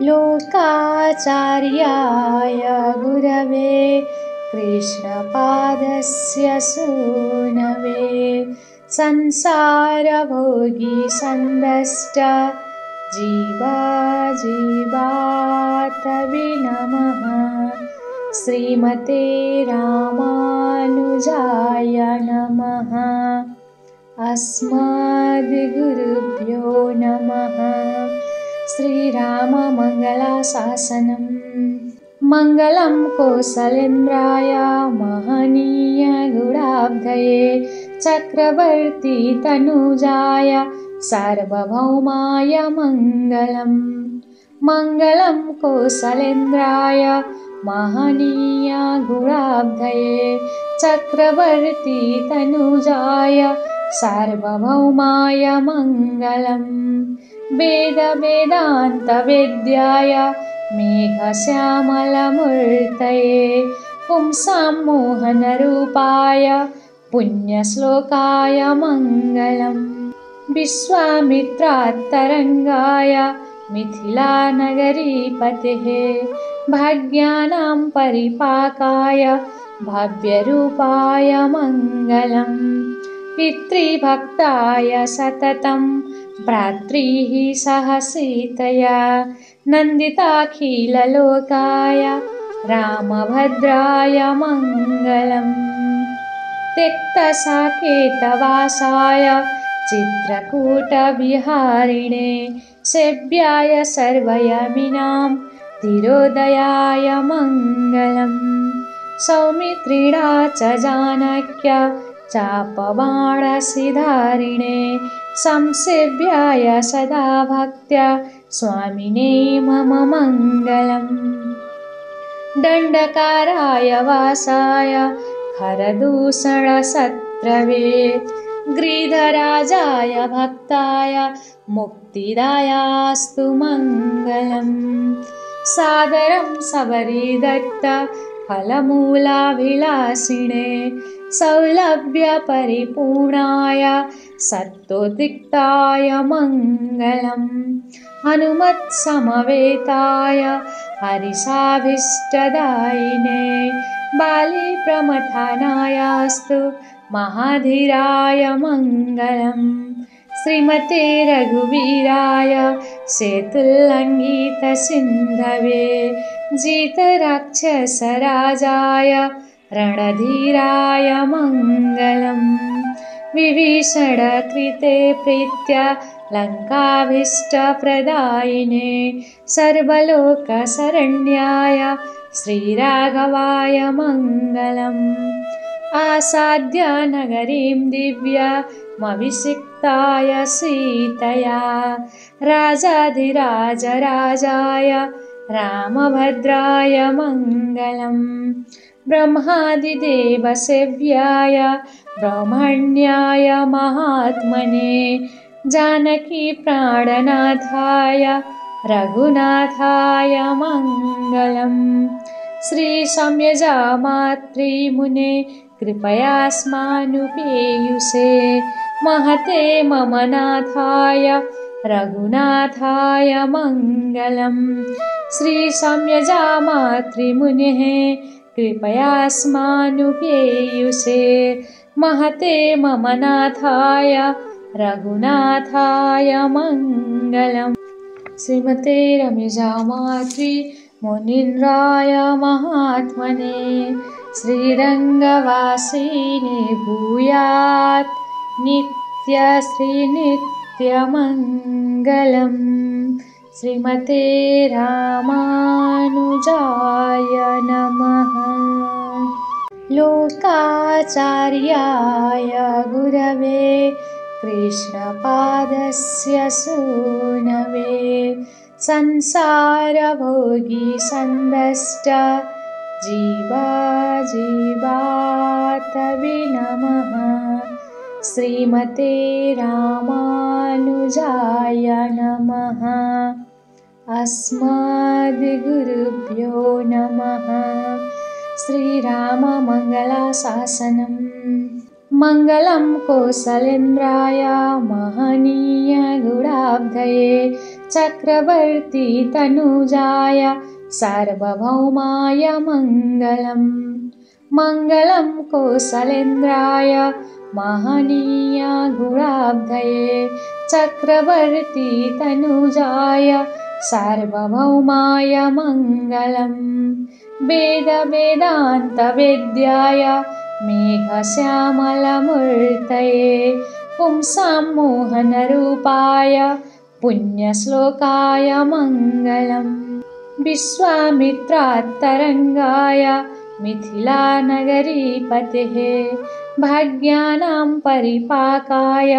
लोकाचार्याय गुरवे कृष्णपादस्य सूनवे संसारभोगी सन्दष्ट जीवातवे नमः। श्रीमते रामानुजाय नमः। अस्मद्गुरुभ्यो नमः। श्रीराममङ्गलाशासनम्। मङ्गलं कौसलेन्द्राय महनीय गुणाब्धये चक्रवर्ती तनुजाय सार्वभौमाय मङ्गलम्। मङ्गलं कौसलेन्द्राय महनीय गुणाब्धये चक्रवर्ती तनुजाय सार्वभौमाय मङ्गलम्। वेद वेदान्त वेद्याय मेघश्यामलमूर्तये पुंसां मोहनरूपाय पुण्यश्लोकाय मङ्गलम्। विश्वामित्रात्तरङ्गाय मिथिलानगरीपतेः भाग्यानां परिपाकाय भव्यरूपाय मङ्गलम्। पितृभक्ताय सततं भ्रातृः सह सीतया नन्दिताखिललोकाय रामभद्राय मङ्गलम्। त्यक्तसाकेतवासाय चित्रकूटविहारिणे सेव्याय सर्वयमिनां धीरोदयाय मङ्गलम्। सौमित्रिणा च जानक्य चापबाणसिधारिणे संसेव्याय सदा भक्त्या स्वामिने मम मङ्गलम्। दण्डकाराय वासाय खरदूषणशत्रवे गृधराजाय भक्ताय मुक्तिदायास्तु मङ्गलम्। सादरं सबरीदत्त फलमूलाभिलाषिणे सौलभ्यपरिपूर्णाय सत्त्वोद्रिक्ताय मङ्गलम्। हनुमत्समवेताय हरिषाभीष्टदायिने बालीप्रमथनायास्तु महाधीराय मङ्गलम्। श्रीमते रघुवीराय सेतुल्लङ्घितसिन्धवे जितराक्षसराजाय रणधीराय मङ्गलम्। विभीषणकृते प्रीत्या लङ्काभीष्टप्रदायिने सर्वलोकशरण्याय श्रीराघवाय मङ्गलम्। आसाद्य नगरीं दिव्यमभिषिक्ताय सीतया राजाधिराजराजाय रामभद्राय मङ्गलम्। ब्रह्मादिदेवसेव्याय ब्रह्मण्याय महात्मने जानकीप्राणनाथाय रघुनाथाय मङ्गलम्। श्रीसम्यजामातृमुने कृपयास्मानुपेयुषे महते मम नाथाय रघुनाथाय मङ्गलम्। श्रीसम्यजामातृमुनेः कृपयास्मानुपेयुषे महते मम नाथाय रघुनाथाय मङ्गलम्। श्रीमते रम्यजामातृमुनीन्द्राय महात्मने श्रीरङ्गवासिने भूयात् नित्यश्रीनित्यमङ्गलम्। श्रीमते रामानुजाय नमः। लोकाचार्याय गुरवे कृष्णपादस्य सूनवे संसारभोगी सन्दष्ट जीवातवे नमः। श्रीमते रामानुजाय नमः। अस्मद्गुरुभ्यो नमः। श्रीराममङ्गलाशासनम्। मङ्गलं कौसलेन्द्राय महनीय गुणाब्धये चक्रवर्ती तनुजाय सार्वभौमाय मङ्गलम्। मङ्गलं कौसलेन्द्राय महनीय गुणाब्धये चक्रवर्ती तनुजाय सार्वभौमाय मङ्गलम्। वेद वेदान्त वेद्याय मेघश्यामलमूर्तये पुंसां मोहनरूपाय पुण्यश्लोकाय मङ्गलम्। विश्वामित्रात्तरङ्गाय मिथिलानगरीपतेः भाग्यानां परिपाकाय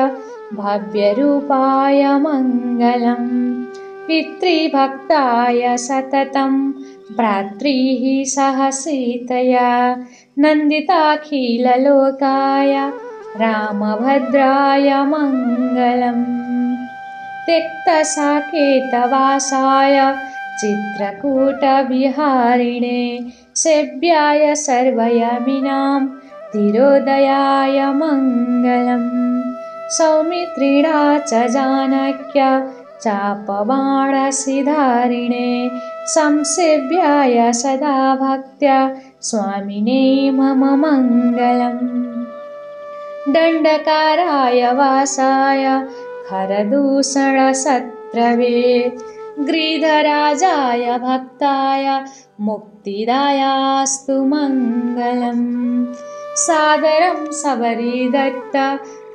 भव्यरूपाय मङ्गलम्। पितृभक्ताय सततं भ्रातृः सह सीतया नन्दिताखिललोकाय रामभद्राय मङ्गलम्। त्यक्तसाकेतवासाय चित्रकूटविहारिणे सेव्याय सर्वयमिनां तिरोदयाय मङ्गलम्। सौमित्रिणा च जानक्य चापबाणसिधारिणे संसेव्याय सदा भक्त्या स्वामिने मम मङ्गलम्। दण्डकाराय वासाय खरदूषणशत्रवे गिरिधराजाय भक्ताय मुक्तिदायास्तु मङ्गलम्। सादरं सबरीदत्त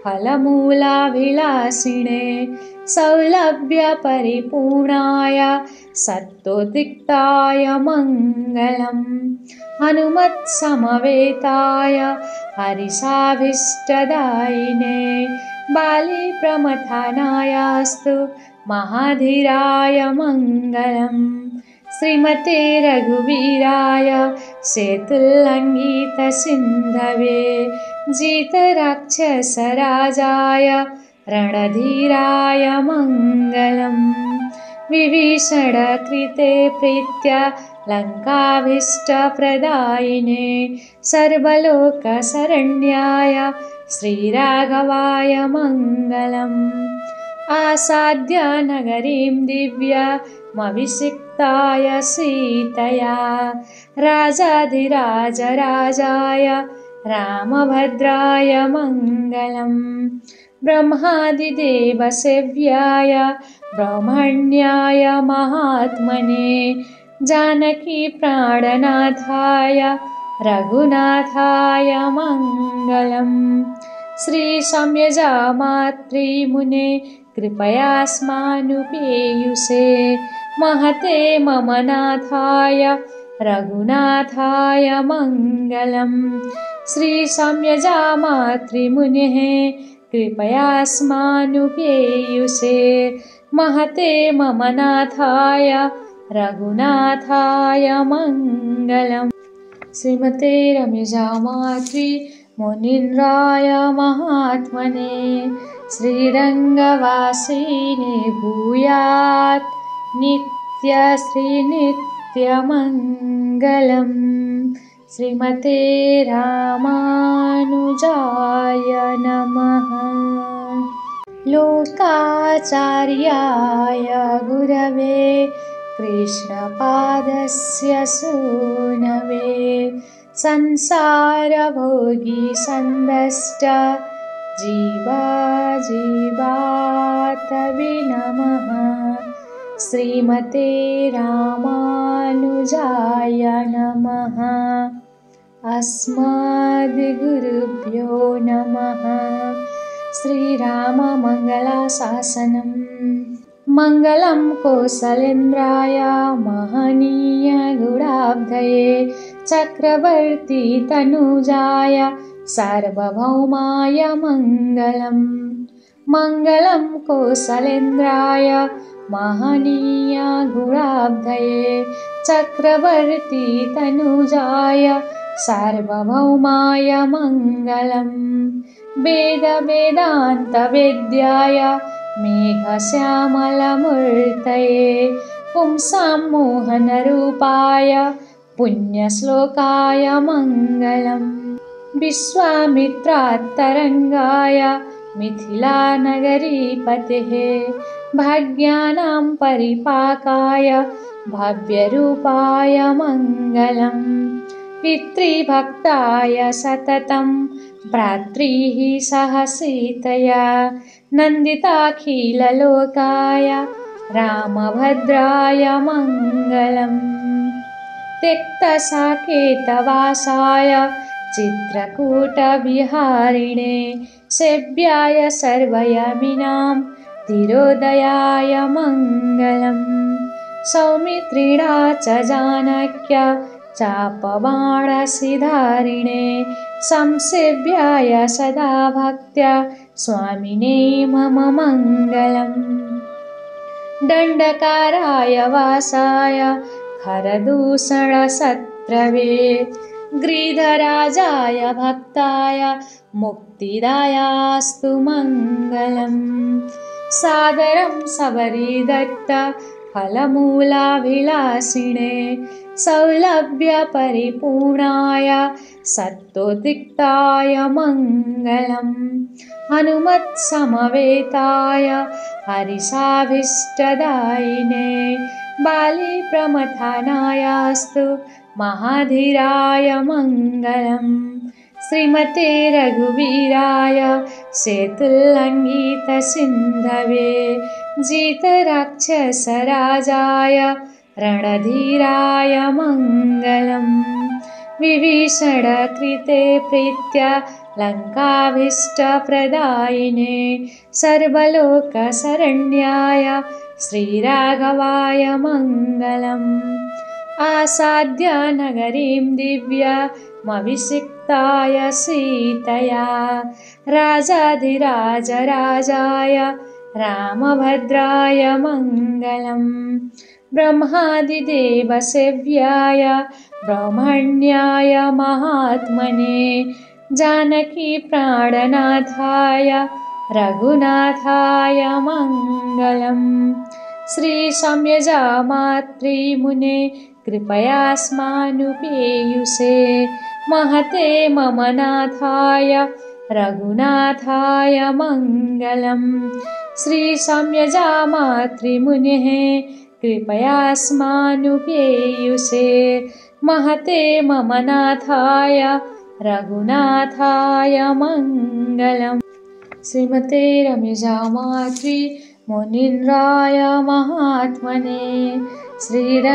फलमूलाभिलाषिणे सौलभ्यपरिपूर्णाय सत्त्वोद्रिक्ताय मङ्गलम्। हनुमत्समवेताय हरिषाभीष्टदायिने बालीप्रमथनायास्तु महाधीराय मङ्गलम्। श्रीमते रघुवीराय सेतुल्लङ्घितसिन्धवे जितराक्षसराजाय रणधीराय मङ्गलम्। विभीषणकृते प्रीत्या लङ्काभीष्टप्रदायिने सर्वलोकशरण्याय श्रीराघवाय मङ्गलम्। आसाद्य नगरीं दिव्यमभिषिक्ताय सीतया राजाधिराजराजाय रामभद्राय मङ्गलम्। ब्रह्मादिदेवसेव्याय ब्रह्मण्याय महात्मने जानकीप्राणनाथाय रघुनाथाय मङ्गलम्। श्रीसम्यजामातृमुने कृपयास्मानुपेयुषे महते मम नाथाय रघुनाथाय मङ्गलम्। श्रीसम्यजामातृमुनेः कृपयास्मानुपेयुषे महते मम नाथाय रघुनाथाय मङ्गलम्। श्रीमते रम्यजामातृ मुनीन्द्राय महात्मने श्रीरङ्गवासिने भूयात् नित्यश्रीनित्यमङ्गलम्। श्रीमते रामानुजाय नमः। लोकाचार्याय गुरवे कृष्णपादस्य सूनवे संसारभोगिसन्दष्ट जीवातवे नमः। श्रीमते रामानुजाय नमः। अस्मद्गुरुभ्यो नमः। श्रीराममङ्गलाशासनम्। मङ्गलं कौसलेन्द्राय महनीय गुणाब्धये चक्रवर्ती तनुजाय सार्वभौमाय मङ्गलम्। मङ्गलं कौसलेन्द्राय महनीय गुणाब्धये चक्रवर्ती तनुजाय सार्वभौमाय मङ्गलम्। वेद वेदान्त वेद्याय मेघश्यामलमूर्तये पुंसां मोहनरूपाय पुण्यश्लोकाय मङ्गलम्। विश्वामित्रात्तरङ्गाय मिथिलानगरीपतेः भाग्यानां परिपाकाय भव्यरूपाय मङ्गलम् पितृभक्ताय सततं भ्रातृः सह सीतया नन्दिताखिललोकाय रामभद्राय मङ्गलम् त्यक्तसाकेतवासाय चित्रकूटविहारिणे सेव्याय सर्वयमिनां धीरोदयाय मङ्गलम् सौमित्रिणा च जानक्य चापबाणसिधारिणे संसेव्याय सदा भक्त्या स्वामिने मम मङ्गलम् दण्डकाराय वासाय खरदूषणशत्रवे गिरिधराजाय भक्ताय मुक्तिदायास्तु मङ्गलम् सादरं सबरीदत्त फलमूलाभिलाषिणे सौलभ्यपरिपूर्णाय सत्त्वोद्रिक्ताय मङ्गलम् हनुमत्समवेताय हरिषाभीष्टदायिने बालीप्रमथनायास्तु महाधीराय मङ्गलम् श्रीमते रघुवीराय सेतुल्लङ्घितसिन्धवे जितराक्षसराजाय रणधीराय मङ्गलम् विभीषणकृते प्रीत्या लङ्काभीष्टप्रदायिने सर्वलोकशरण्याय श्रीराघवाय मङ्गलम् आसाद्य नगरीं दिव्यमभिषिक्ताय सीतया राजाधिराजराजाय रामभद्राय मङ्गलम् ब्रह्मादिदेवसेव्याय ब्रह्मण्याय महात्मने जानकीप्राणनाथाय रघुनाथाय मङ्गलम् श्रीसम्यजामातृमुने कृपयास्मानुपेयुषे महते मम नाथाय रघुनाथाय मङ्गलम् श्रीसम्यजामातृमुनेः कृपयास्मानुपेयुषे महते मम नाथाय रघुनाथाय मङ्गलम् श्रीमते रम्यजामातृमुनीन्द्राय महात्मने श्रीरङ्गवासिने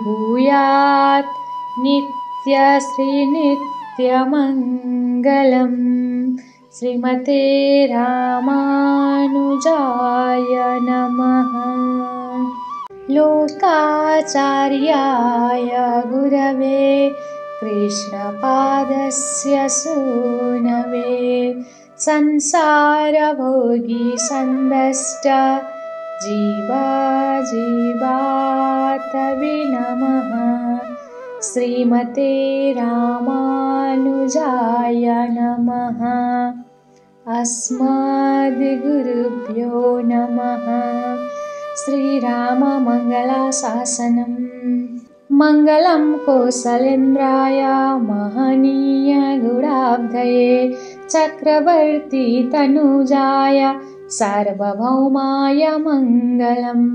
भूयात् नित्यश्रीनित्यमङ्गलम् श्रीमते रामानुजाय नमः। लोकाचार्याय गुरवे कृष्णपादस्य सूनवे संसारभोगिसन्दष्ट जीवातवे नमः। श्रीमते रामानुजाय नमः। अस्मद्गुरुभ्यो नमः। श्रीराममङ्गलाशासनम् मङ्गलं कौसलेन्द्राय महनीय गुणाब्धये चक्रवर्ती तनुजाय सार्वभौमाय मङ्गलम्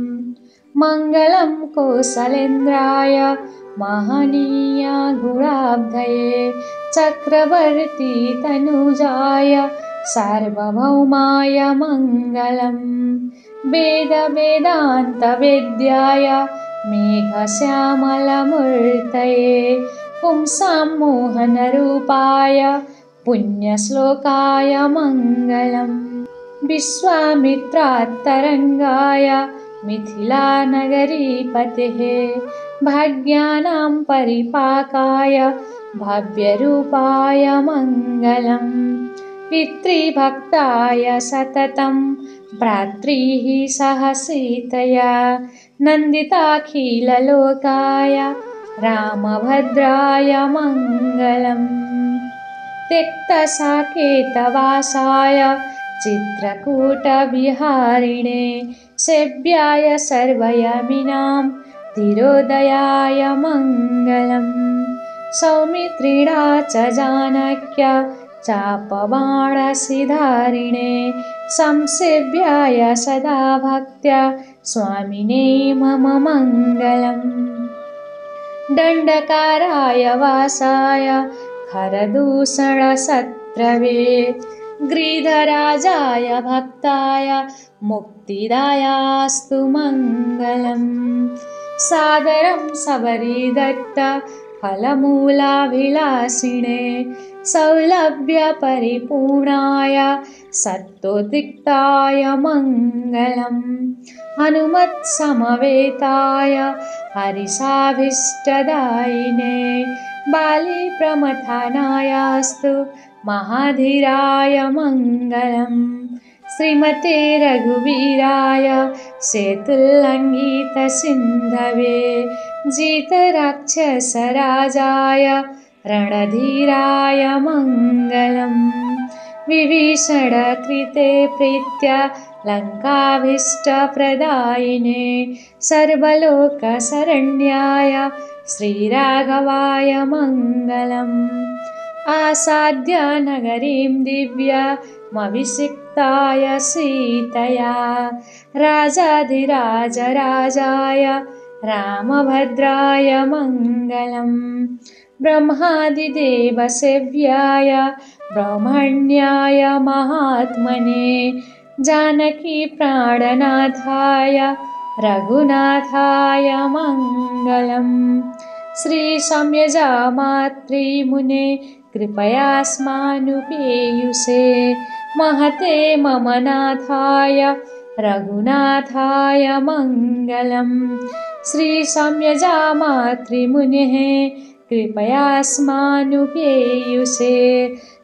मङ्गलं कौसलेन्द्राय महनीय गुणाब्धये चक्रवर्ती तनुजाय सार्वभौमाय मङ्गलम् वेदवेदान्तवेद्याय मेघश्यामलमूर्तये पुंसां मोहनरूपाय पुण्यश्लोकाय मङ्गलम् विश्वामित्रात्तरङ्गाय मिथिलानगरीपतेः भाग्यानां परिपाकाय भव्यरूपाय मङ्गलम् पितृभक्ताय सततं भ्रातृः सह सीतया नन्दिताखिललोकाय रामभद्राय मङ्गलम् त्यक्तसाकेतवासाय चित्रकूटविहारिणे सेव्याय सर्वयमिनां धीरोदयाय मङ्गलम् सौमित्रिणा च जानक्य चापबाणसिधारिणे संसेव्याय सदा भक्त्या स्वामिने मम मङ्गलम्। दण्डकाराय वासाय खरदूषणशत्रवे गिरिधराजाय भक्ताय मुक्तिदायास्तु मङ्गलम्। सादरं सबरीदत्त फलमूलाभिलाषिणे सौलभ्यपरिपूर्णाय सत्त्वोद्रिक्ताय मङ्गलम्। हनुमत्समवेताय हरिषाभीष्टदायिने बालीप्रमथनायास्तु महाधीराय मङ्गलम्। श्रीमते रघुवीराय सेतुल्लङ्घितसिन्धवे जितराक्षसराजाय रणधीराय मङ्गलम्। विभीषणकृते प्रीत्या लङ्काभीष्टप्रदायिने सर्वलोकशरण्याय श्रीराघवाय मङ्गलम्। आसाद्य नगरीं दिव्यमभिषिक्ताय सीतया राजाधिराजराजाय रामभद्राय मङ्गलम्। ब्रह्मादिदेवसेव्याय ब्रह्मण्याय महात्मने जानकीप्राणनाथाय रघुनाथाय मङ्गलम्। श्रीसम्यजामातृमुने कृपयास्मानुपेयुषे महते मम नाथाय रघुनाथाय मङ्गलम्। श्रीसम्यजामातृमुनेः कृपयास्मानुपेयुषे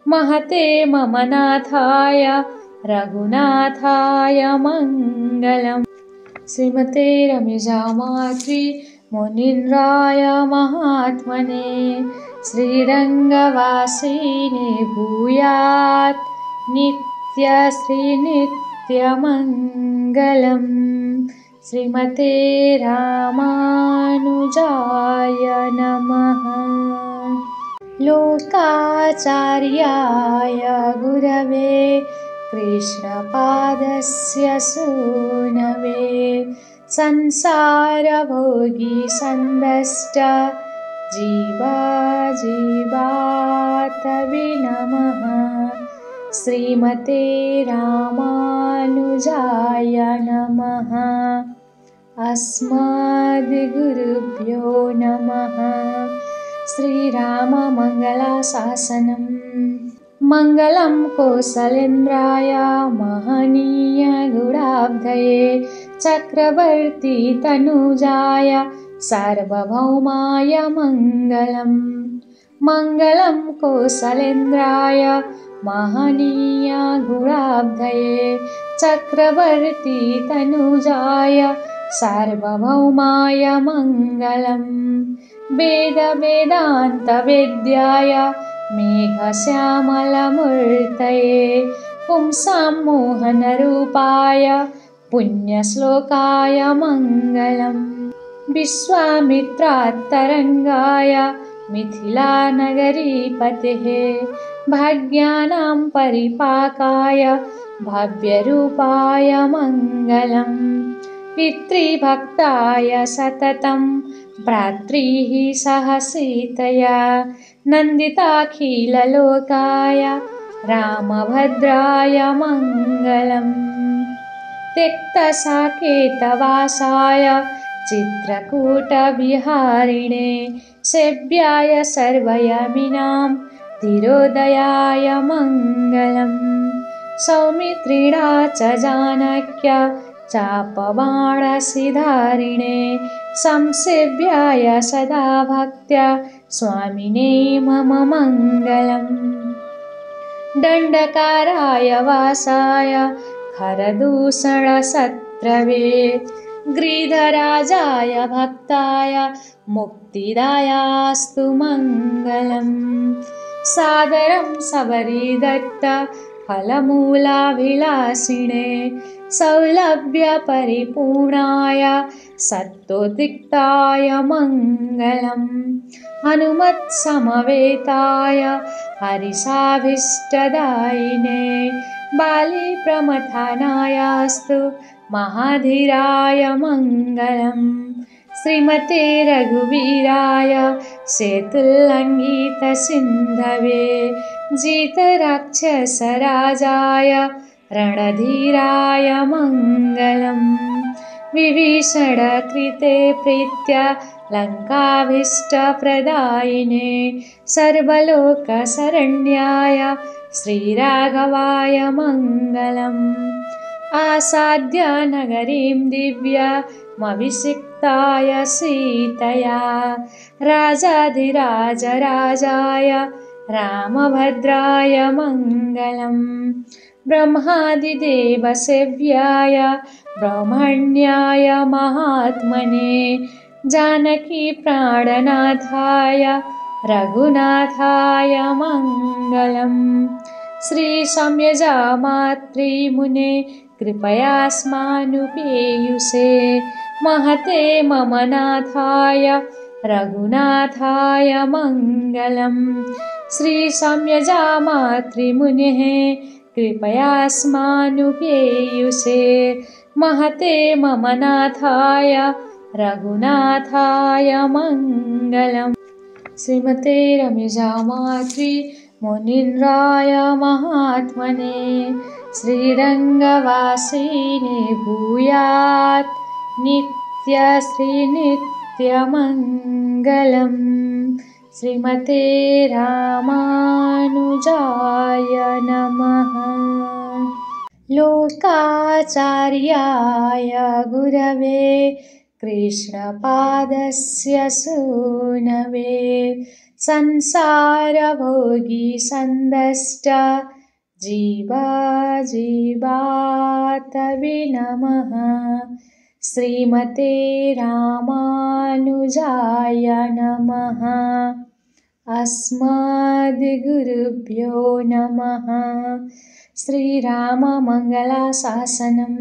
महते मम नाथाय रघुनाथाय मङ्गलम्। श्रीमते रम्यजामातृमुनीन्द्राय महात्मने श्रीरङ्गवासिने भूयात् नित्यश्रीनित्यमङ्गलम्। श्रीमते रामानुजाय नमः। लोकाचार्याय गुरवे कृष्णपादस्य सूनवे संसारभोगिसन्दष्ट जीवातवे नमः। श्रीमते रामानुजाय नमः। अस्मद्गुरुभ्यो नमः। श्रीराममङ्गलाशासनम्। मङ्गलं कौसलेन्द्राय महनीय गुणाब्धये चक्रवर्ती तनुजाय सार्वभौमाय मङ्गलम्। मङ्गलं कौसलेन्द्राय महनीय गुणाब्धये चक्रवर्ती तनुजाय सार्वभौमाय मङ्गलम्। वेदवेदान्तवेद्याय मेघश्यामलमूर्तये पुंसां मोहनरूपाय पुण्यश्लोकाय मङ्गलम्। विश्वामित्रात्तरङ्गाय मिथिलानगरीपतेः भाग्यानां परिपाकाय भव्यरूपाय मङ्गलम्। पितृभक्ताय सततं भ्रातृः सह सीतया नन्दिताखिललोकाय रामभद्राय मङ्गलम्। त्यक्तसाकेतवासाय चित्रकूटविहारिणे सेव्याय सर्वयमिनां धीरोदयाय मङ्गलम्। सौमित्रिणा च जानक्य चापबाणसिधारिणे संसेव्याय सदा भक्त्या स्वामिने मम मङ्गलम्। दण्डकाराय वासाय खरदूषणशत्रवे गिरिधराजाय भक्ताय मुक्तिदायास्तु मङ्गलम्। सादरं सबरीदत्त फलमूलाभिलाषिणे सौलभ्यपरिपूर्णाय सत्त्वोद्रिक्ताय मङ्गलम् हनुमत्समवेताय हरिषाभीष्टदायिने बालीप्रमथनायास्तु महाधीराय मङ्गलम् श्रीमते रघुवीराय सेतुल्लङ्घितसिन्धवे जितराक्षसराजाय रणधीराय मङ्गलम् विभीषणकृते प्रीत्या लङ्काभीष्टप्रदायिने सर्वलोकशरण्याय श्रीराघवाय मङ्गलम् आसाद्य नगरीं दिव्यमभिषिक्ताय सीतया राजाधिराजराजाय रामभद्राय मङ्गलम् ब्रह्मादिदेवसेव्याय ब्रह्मण्याय महात्मने जानकीप्राणनाथाय रघुनाथाय मङ्गलम् श्रीसम्यजामातृमुने कृपयास्मानुपेयुषे महते मम नाथाय रघुनाथाय मङ्गलम् श्रीसम्यजामातृमुनेः कृपयास्मानुपेयुषे महते मम नाथाय रघुनाथाय मङ्गलम् श्रीमते रम्यजामातृमुनीन्द्राय महात्मने श्रीरङ्गवासिने भूयात् नित्यश्रीनित्यमङ्गलम् श्रीमते रामानुजाय नमः। लोकाचार्याय गुरवे कृष्णपादस्य सूनवे संसारभोगिसन्दष्ट जीवातवे नमः। श्रीमते रामानुजाय नमः। अस्मद्गुरुभ्यो नमः। श्रीराममङ्गलाशासनम्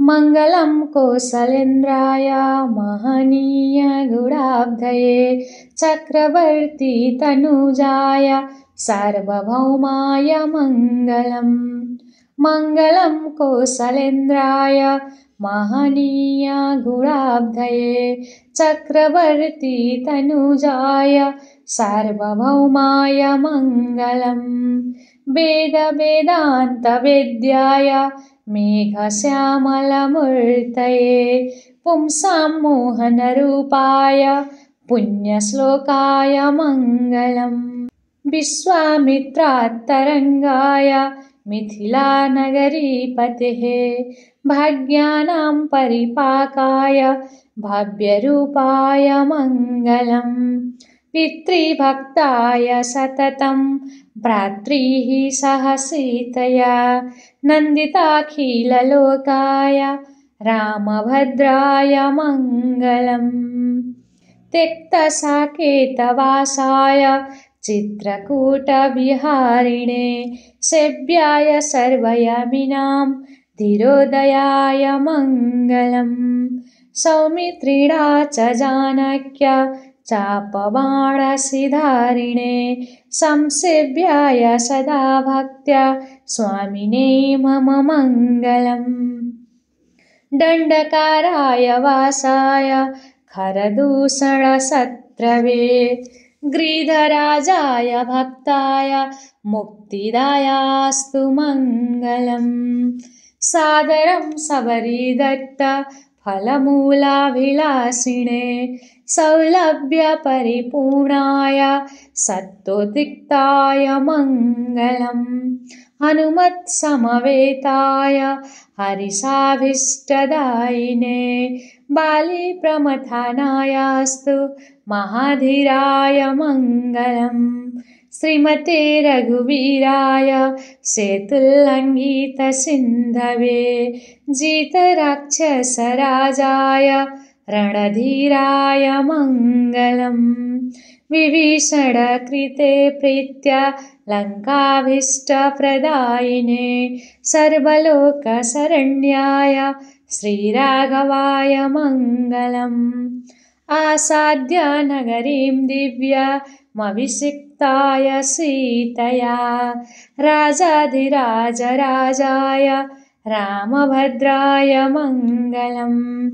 मङ्गलं कौसलेन्द्राय महनीय गुणाब्धये चक्रवर्ती तनुजाय सार्वभौमाय मङ्गलम् मङ्गलं कौसलेन्द्राय महनीय गुणाब्धये चक्रवर्ती तनुजाय सार्वभौमाय मङ्गलम् वेदवेदान्तवेद्याय मेघश्यामलमूर्तये पुंसां मोहनरूपाय पुण्यश्लोकाय मङ्गलम् विश्वामित्रात्तरङ्गाय मिथिलानगरीपतेः भाग्यानां परिपाकाय भव्यरूपाय मङ्गलम् पितृभक्ताय सततं भ्रातृः सह सीतया नन्दिताखिललोकाय रामभद्राय मङ्गलम् त्यक्तसाकेतवासाय चित्रकूटविहारिणे सेव्याय सर्वयमिनां धीरोदयाय मङ्गलम् सौमित्रिणा च जानक्य चापबाणसिधारिणे संसेव्याय सदा भक्त्या स्वामिने मम मङ्गलम् दण्डकाराय वासाय खरदूषणशत्रवे गृधराजाय भक्ताय मुक्तिदायास्तु मङ्गलम् सादरं सबरीदत्त फलमूलाभिलाषिणे सौलभ्यपरिपूर्णाय सत्त्वोद्रिक्ताय मङ्गलम् हनुमत्समवेताय हरिषाभीष्टदायिने बालीप्रमथनायास्तु महाधीराय मङ्गलम् श्रीमते रघुवीराय सेतुल्लङ्घितसिन्धवे जितराक्षसराजाय रणधीराय मङ्गलम्। विभीषणकृते प्रीत्या लङ्काभीष्टप्रदायिने सर्वलोकशरण्याय श्रीराघवाय मङ्गलम्। आसाद्य नगरीं दिव्यमभिषिक्ताय सीतया राजाधिराजराजाय रामभद्राय मङ्गलम्।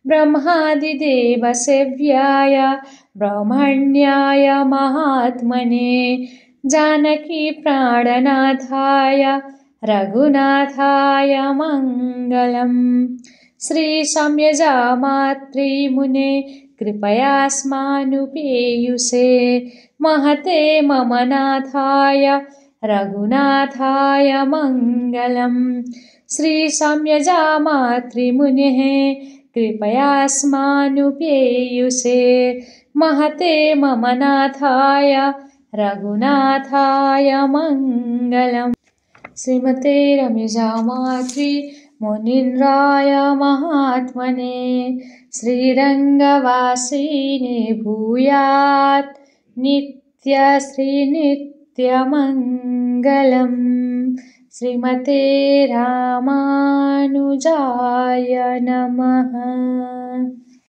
ब्रह्मादिदेवसेव्याय ब्रह्मण्याय महात्मने जानकीप्राणनाथाय रघुनाथाय मङ्गलम्। श्रीशम्यजामातृमुने कृपयास्मानुपेयुषे महते मम नाथाय रघुनाथाय मङ्गलम्। श्रीशम्यजामातृमुनेः कृपयास्मानुपेयुषे महते मम नाथाय रघुनाथाय मङ्गलम्। श्रीमते रम्यजामातृमुनीन्द्राय महात्मने श्रीरङ्गवासिने भूयात् नित्यश्रीनित्यमङ्गलम्। श्रीमते रामानुजाय नमः।